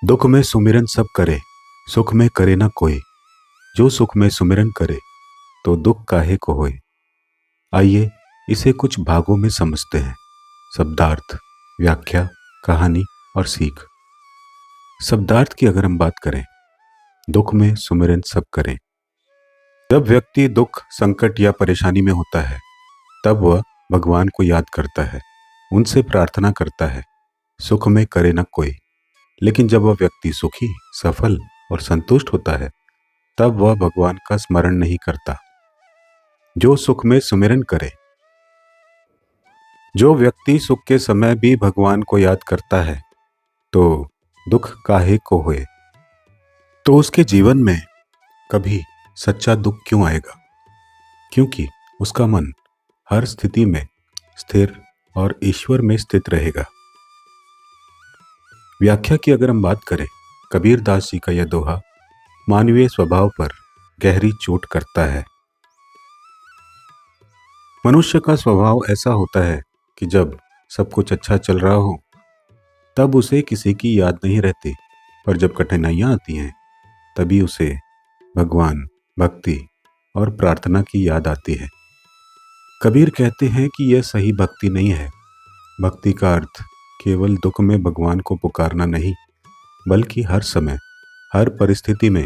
दुख में सुमिरन सब करे, सुख में करे न कोई। जो सुख में सुमिरन करे, तो दुख काहे को होए। आइए इसे कुछ भागों में समझते हैं। शब्दार्थ, व्याख्या, कहानी और सीख। शब्दार्थ की अगर हम बात करें, दुख में सुमिरन सब करें। जब व्यक्ति दुख, संकट या परेशानी में होता है, तब वह भगवान को याद करता है, उनसे प्रार्थना करता है। सुख में करे न कोई। लेकिन जब वह व्यक्ति सुखी, सफल और संतुष्ट होता है, तब वह भगवान का स्मरण नहीं करता। जो सुख में सुमिरन करे। जो व्यक्ति सुख के समय भी भगवान को याद करता है, तो दुख काहे को होए। तो उसके जीवन में कभी सच्चा दुख क्यों आएगा? क्योंकि उसका मन हर स्थिति में स्थिर और ईश्वर में स्थित रहेगा। व्याख्या की अगर हम बात करें, कबीर दास जी का यह दोहा मानवीय स्वभाव पर गहरी चोट करता है। मनुष्य का स्वभाव ऐसा होता है कि जब सब कुछ अच्छा चल रहा हो, तब उसे किसी की याद नहीं रहती, पर जब कठिनाइयां आती हैं, तभी उसे भगवान, भक्ति और प्रार्थना की याद आती है। कबीर कहते हैं कि यह सही भक्ति नहीं है। भक्ति का अर्थ केवल दुख में भगवान को पुकारना नहीं, बल्कि हर समय, हर परिस्थिति में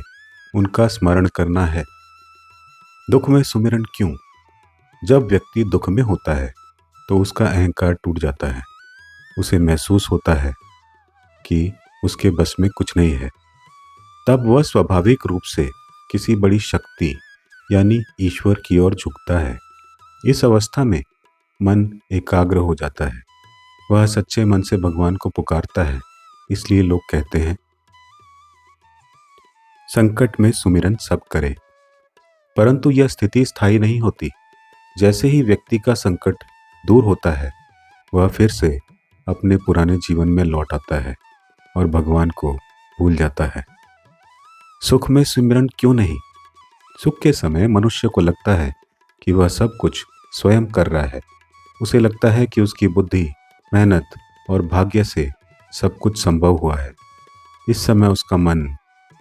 उनका स्मरण करना है। दुख में सुमिरन क्यों? जब व्यक्ति दुख में होता है, तो उसका अहंकार टूट जाता है। उसे महसूस होता है कि उसके बस में कुछ नहीं है। तब वह स्वाभाविक रूप से किसी बड़ी शक्ति यानी ईश्वर की ओर झुकता है। इस अवस्था में मन एकाग्र हो जाता है। वह सच्चे मन से भगवान को पुकारता है। इसलिए लोग कहते हैं, संकट में सुमिरन सब करे। परंतु यह स्थिति स्थायी नहीं होती। जैसे ही व्यक्ति का संकट दूर होता है, वह फिर से अपने पुराने जीवन में लौट आता है और भगवान को भूल जाता है। सुख में सुमिरन क्यों नहीं? सुख के समय मनुष्य को लगता है कि वह सब कुछ स्वयं कर रहा है। उसे लगता है कि उसकी बुद्धि, मेहनत और भाग्य से सब कुछ संभव हुआ है। इस समय उसका मन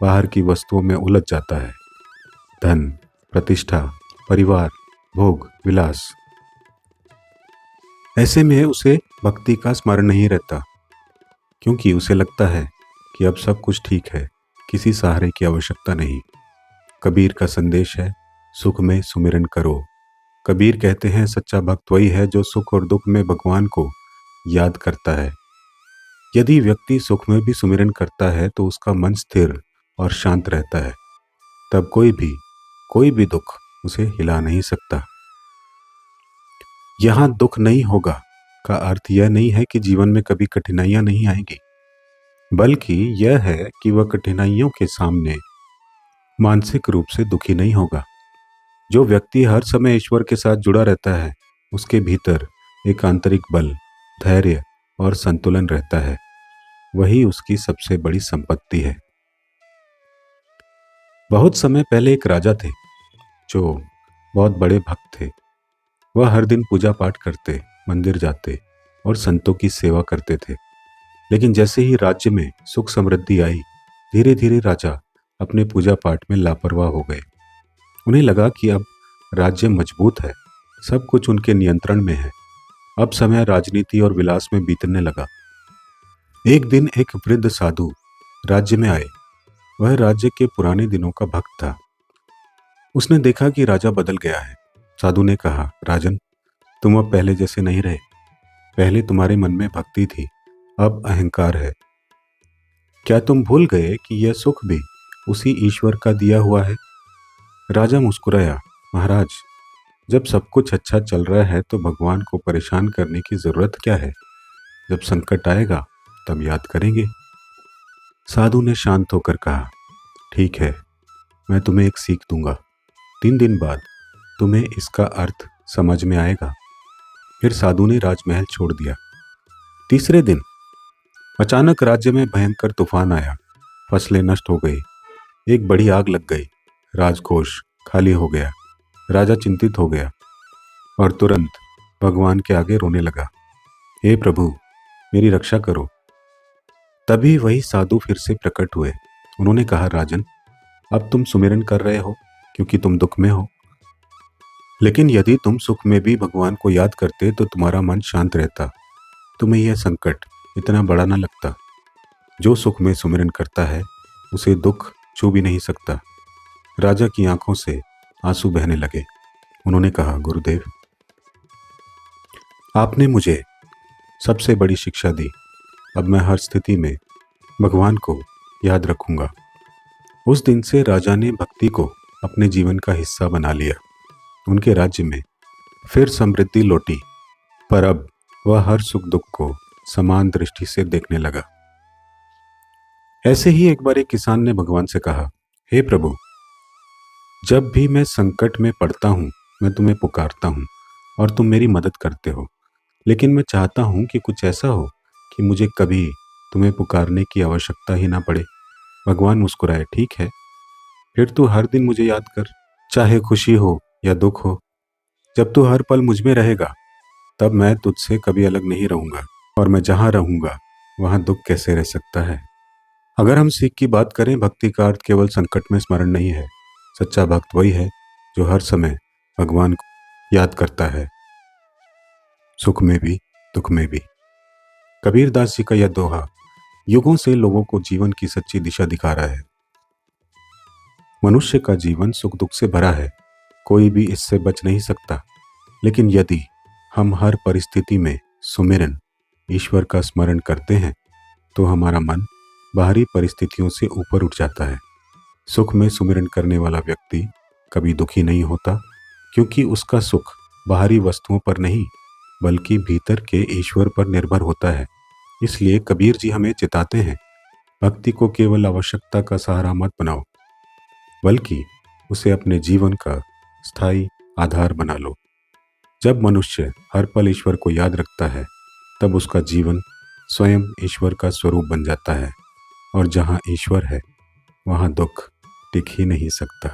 बाहर की वस्तुओं में उलझ जाता है। धन, प्रतिष्ठा, परिवार, भोग, विलास। ऐसे में उसे भक्ति का स्मरण नहीं रहता, क्योंकि उसे लगता है कि अब सब कुछ ठीक है, किसी सहारे की आवश्यकता नहीं। कबीर का संदेश है, सुख में सुमिरन करो। कबीर कहते हैं, सच्चा भक्त वही है जो सुख और दुख में भगवान को याद करता है। यदि व्यक्ति सुख में भी सुमिरन करता है, तो उसका मन स्थिर और शांत रहता है। तब कोई भी दुख उसे हिला नहीं सकता। यहां दुख नहीं होगा का अर्थ यह नहीं है कि जीवन में कभी कठिनाइयां नहीं आएंगी, बल्कि यह है कि वह कठिनाइयों के सामने मानसिक रूप से दुखी नहीं होगा। जो व्यक्ति हर समय ईश्वर के साथ जुड़ा रहता है, उसके भीतर एक आंतरिक बल, धैर्य और संतुलन रहता है। वही उसकी सबसे बड़ी संपत्ति है। बहुत समय पहले एक राजा थे जो बहुत बड़े भक्त थे। वह हर दिन पूजा पाठ करते, मंदिर जाते और संतों की सेवा करते थे। लेकिन जैसे ही राज्य में सुख समृद्धि आई, धीरे धीरे राजा अपने पूजा पाठ में लापरवाह हो गए। उन्हें लगा कि अब राज्य मजबूत है, सब कुछ उनके नियंत्रण में है। अब समय राजनीति और विलास में बीतने लगा। एक दिन एक वृद्ध साधु राज्य में आए। वह राज्य के पुराने दिनों का भक्त था। उसने देखा कि राजा बदल गया है। साधु ने कहा, राजन, तुम अब पहले जैसे नहीं रहे। पहले तुम्हारे मन में भक्ति थी, अब अहंकार है। क्या तुम भूल गए कि यह सुख भी उसी ईश्वर का दिया हुआ है? राजा मुस्कुराया, महाराज, जब सब कुछ अच्छा चल रहा है तो भगवान को परेशान करने की जरूरत क्या है? जब संकट आएगा तब याद करेंगे। साधु ने शांत होकर कहा, ठीक है, मैं तुम्हें एक सीख दूंगा। 3 दिन बाद तुम्हें इसका अर्थ समझ में आएगा। फिर साधु ने राजमहल छोड़ दिया। तीसरे दिन अचानक राज्य में भयंकर तूफान आया। फसलें नष्ट हो गई। एक बड़ी आग लग गई। राजकोष खाली हो गया। राजा चिंतित हो गया और तुरंत भगवान के आगे रोने लगा, हे प्रभु, मेरी रक्षा करो। तभी वही साधु फिर से प्रकट हुए। उन्होंने कहा, राजन, अब तुम सुमिरन कर रहे हो क्योंकि तुम दुख में हो, लेकिन यदि तुम सुख में भी भगवान को याद करते तो तुम्हारा मन शांत रहता, तुम्हें यह संकट इतना बड़ा न लगता। जो सुख में सुमिरन करता है उसे दुख छू भी नहीं सकता। राजा की आंखों से आंसू बहने लगे। उन्होंने कहा, गुरुदेव, आपने मुझे सबसे बड़ी शिक्षा दी। अब मैं हर स्थिति में भगवान को याद रखूंगा। उस दिन से राजा ने भक्ति को अपने जीवन का हिस्सा बना लिया। उनके राज्य में फिर समृद्धि लौटी, पर अब वह हर सुख दुख को समान दृष्टि से देखने लगा। ऐसे ही एक बार एक किसान ने भगवान से कहा, हे प्रभु, जब भी मैं संकट में पड़ता हूँ मैं तुम्हें पुकारता हूँ और तुम मेरी मदद करते हो, लेकिन मैं चाहता हूँ कि कुछ ऐसा हो कि मुझे कभी तुम्हें पुकारने की आवश्यकता ही ना पड़े। भगवान मुस्कुराए, ठीक है, फिर तू हर दिन मुझे याद कर, चाहे खुशी हो या दुख हो। जब तू हर पल मुझ में रहेगा तब मैं तुझसे कभी अलग नहीं रहूंगा, और मैं जहाँ रहूंगा वहाँ दुख कैसे रह सकता है। अगर हम सीख की बात करें, भक्ति का अर्थ केवल संकट में स्मरण नहीं है। सच्चा भक्त वही है जो हर समय भगवान को याद करता है, सुख में भी दुख में भी। कबीर दास जी का यह दोहा युगों से लोगों को जीवन की सच्ची दिशा दिखा रहा है। मनुष्य का जीवन सुख दुख से भरा है, कोई भी इससे बच नहीं सकता, लेकिन यदि हम हर परिस्थिति में सुमिरन, ईश्वर का स्मरण करते हैं तो हमारा मन बाहरी परिस्थितियों से ऊपर उठ जाता है। सुख में सुमिरन करने वाला व्यक्ति कभी दुखी नहीं होता, क्योंकि उसका सुख बाहरी वस्तुओं पर नहीं बल्कि भीतर के ईश्वर पर निर्भर होता है। इसलिए कबीर जी हमें चिताते हैं, भक्ति को केवल आवश्यकता का सहारा मत बनाओ, बल्कि उसे अपने जीवन का स्थायी आधार बना लो। जब मनुष्य हर पल ईश्वर को याद रखता है तब उसका जीवन स्वयं ईश्वर का स्वरूप बन जाता है, और जहाँ ईश्वर है वहाँ दुख टिक ही नहीं सकता।